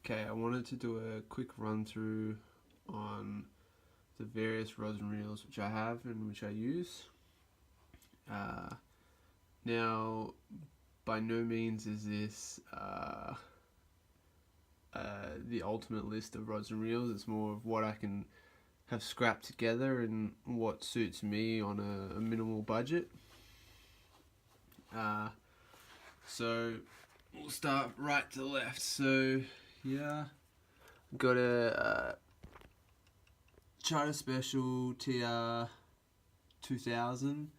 Okay, I wanted to do a quick run through on the various rods and reels which I have and which I use. Now, by no means is this the ultimate list of rods and reels. It's more of what I can have scrapped together and what suits me on a minimal budget. So we'll start right to left. So yeah, got a Charter Special TR 2000.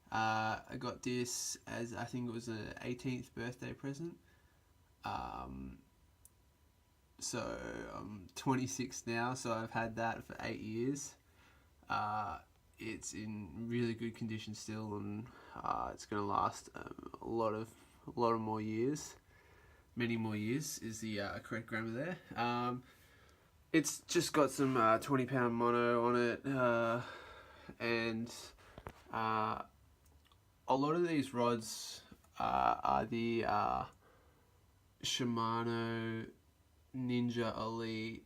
I got this as, I think it was an 18th birthday present. So I'm 26 now, so I've had that for 8 years. It's in really good condition still, and it's going to last a lot of more years. Many more years is the correct grammar there. It's just got some 20-pound mono on it, and a lot of these rods are the Shimano Ninja Elite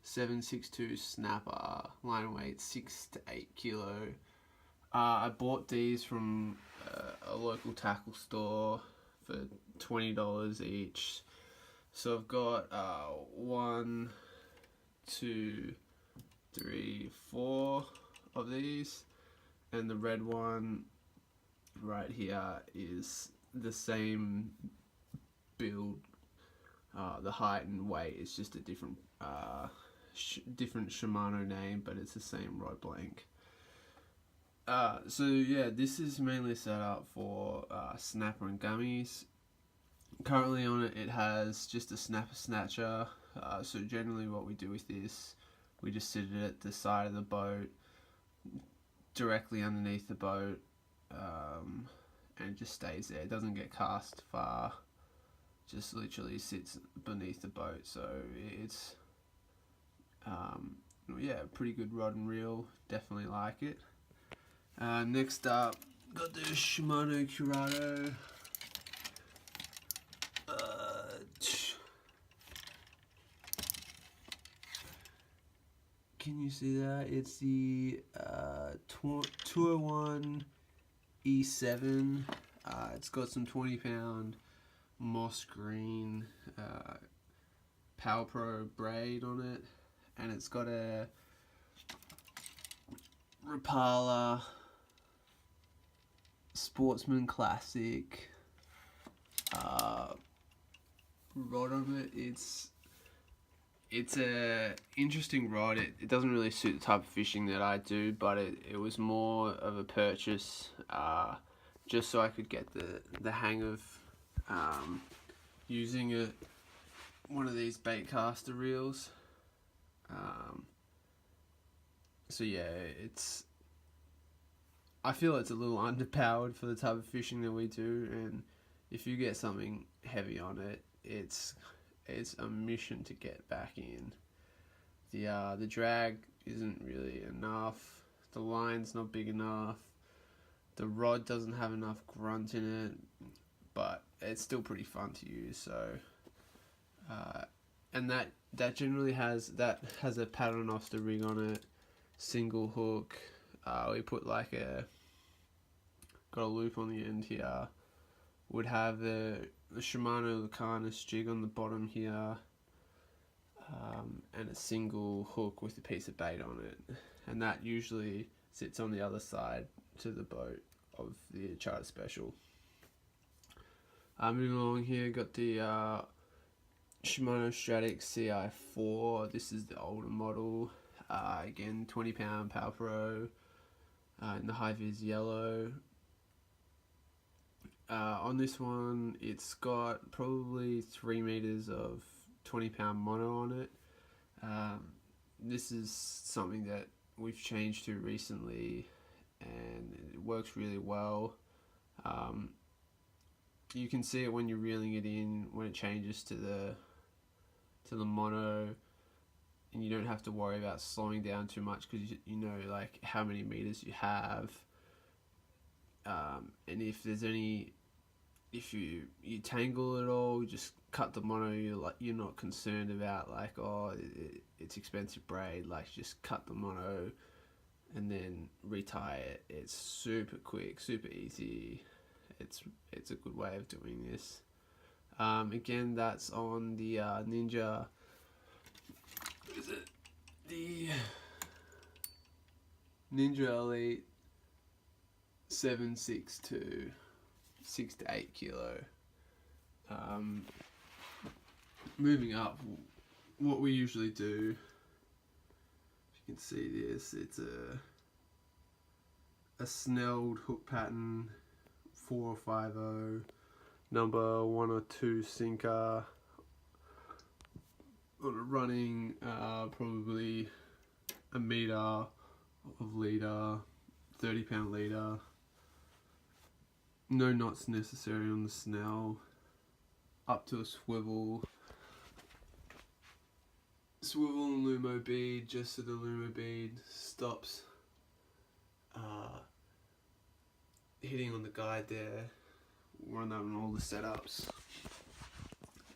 762 snapper, line weight 6 to 8 kilo. I bought these from a local tackle store for $20 each. So I've got 1, 2, 3, 4 of these, and the red one right here is the same build. The height and weight is just a different different Shimano name, but it's the same rod blank. So yeah, this is mainly set up for snapper and gummies. Currently on it, it has just a snapper snatcher. So generally what we do with this, we just sit it at the side of the boat, directly underneath the boat, and it just stays there. It doesn't get cast far, just literally sits beneath the boat. So it's yeah, pretty good rod and reel, definitely like it. Next up, got the Shimano Curado. Can you see that? It's the 201 E7. It's got some 20-pound moss green Power Pro braid on it, and it's got a Rapala Sportsman Classic rod on it. It's a interesting rod. It doesn't really suit the type of fishing that I do, but it was more of a purchase just so I could get the hang of using one of these bait caster reels. So yeah, I feel it's a little underpowered for the type of fishing that we do, and if you get something heavy on it, it's a mission to get back in. The drag isn't really enough, the line's not big enough, the rod doesn't have enough grunt in it, but it's still pretty fun to use. So and that generally has a paternoster rig on it, single hook. We put like got a loop on the end here, would have the Shimano Lucanus jig on the bottom here, and a single hook with a piece of bait on it, and that usually sits on the other side to the boat of the Charter Special. Moving along here, got the Shimano Stratic CI4. This is the older model. Again, 20-pound Power Pro in the high vis yellow. On this one, it's got probably 3 meters of 20-pound mono on it. This is something that we've changed to recently, and it works really well. You can see it when you're reeling it in, when it changes to the mono, and you don't have to worry about slowing down too much because you know like how many meters you have, and if there's any if you tangle it all, just cut the mono. You're not concerned about like, oh, it's expensive braid. Like, just cut the mono and then retie it. It's super quick, super easy. It's a good way of doing this. Again, that's on the Ninja. Is it the Ninja Elite 762, 6 to 8 kilo. Moving up, what we usually do. You can see this. It's a snelled hook pattern, 4 or 5/0, number 1 or 2 sinker. Running probably a meter of leader, 30-pound leader. No knots necessary on the snell. Up to a swivel. Swivel and lumo bead, just so the lumo bead stops hitting on the guide there. Run that on all the setups.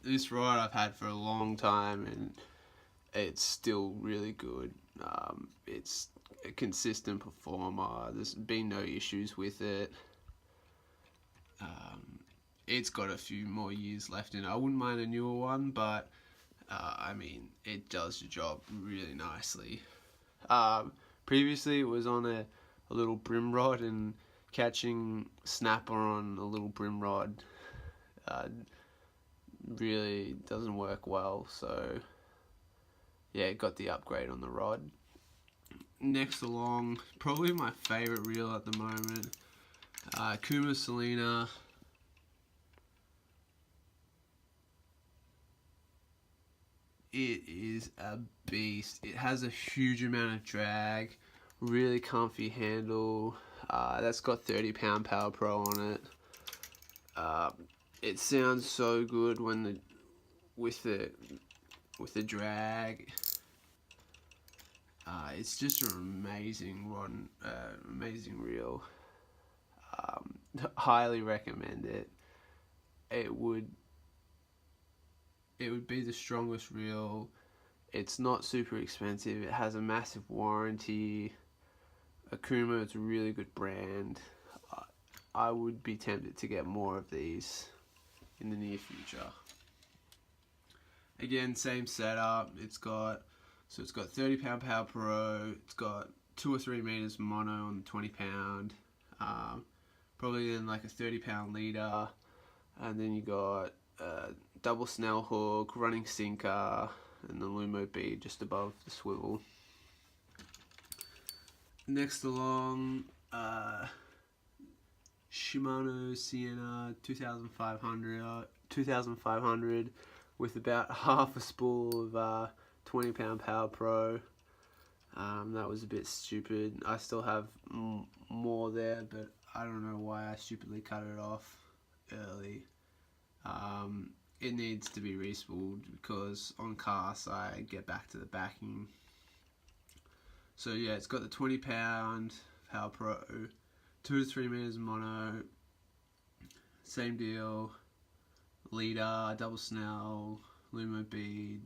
This rod I've had for a long time and it's still really good. It's a consistent performer. There's been no issues with it. It's got a few more years left in it. I wouldn't mind a newer one, but I mean, it does the job really nicely. Previously it was on a little brim rod, and catching snapper on a little brim rod really doesn't work well, so yeah, it got the upgrade on the rod. Next along, probably my favourite reel at the moment, Kuma Selena. It is a beast. It has a huge amount of drag, really comfy handle. That's got 30-pound Power Pro on it. It sounds so good when with the drag. It's just an amazing rod, amazing reel. Highly recommend it. It would be the strongest reel. It's not super expensive. It has a massive warranty. Akuma, it's a really good brand. I would be tempted to get more of these in the near future. Again, same setup. It's got 30-pound Power Pro. It's got 2 or 3 meters mono on the 20-pound. Probably then like a 30-pound leader, and then you got double snell hook, running sinker, and the lumo bead just above the swivel. Next along, Shimano Sienna 2500 with about half a spool of 20-pound Power Pro. That was a bit stupid. I still have more there, but I don't know why I stupidly cut it off early. It needs to be respooled because on casts I get back to the backing. So yeah, it's got the 20-pound Power Pro, 2 to 3 meters mono, same deal, leader, double snell, lumo bead.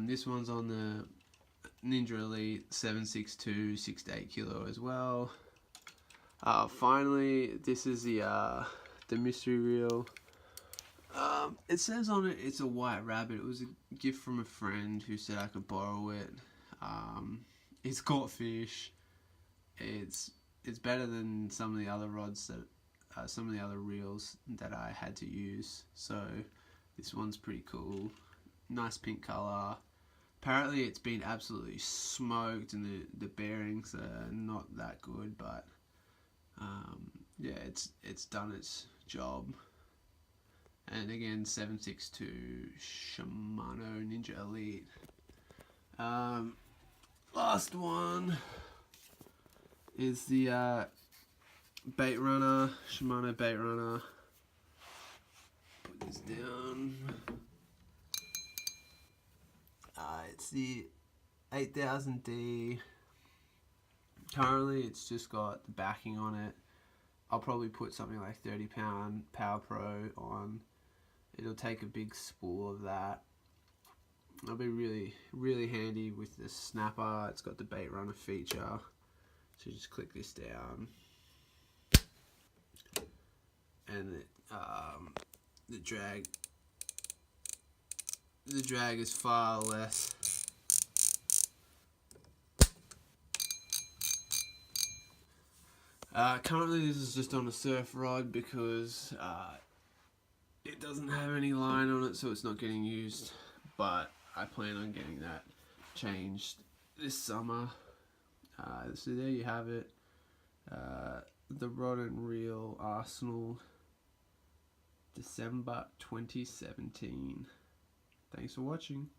This one's on the Ninja Elite 762, 6 to 8 kilo as well. Finally, this is the mystery reel. It says on it it's a white rabbit. It was a gift from a friend who said I could borrow it. It's caught fish. It's better than some of the other rods that some of the other reels that I had to use. So this one's pretty cool. Nice pink color. Apparently it's been absolutely smoked and the bearings are not that good, but yeah, it's done its job. And again, 762 Shimano Ninja Elite. Last one is the bait runner, Shimano bait runner. Put this down. It's the 8000D. Currently it's just got the backing on it. I'll probably put something like 30-pound Power Pro on. It'll take a big spool of that. It'll be really handy with the snapper. It's got the bait runner feature. So just click this down, and the drag is far less. Currently this is just on a surf rod because it doesn't have any line on it, so it's not getting used, but I plan on getting that changed this summer. So there you have it. The Rod and Reel Arsenal, December 2017. Thanks for watching.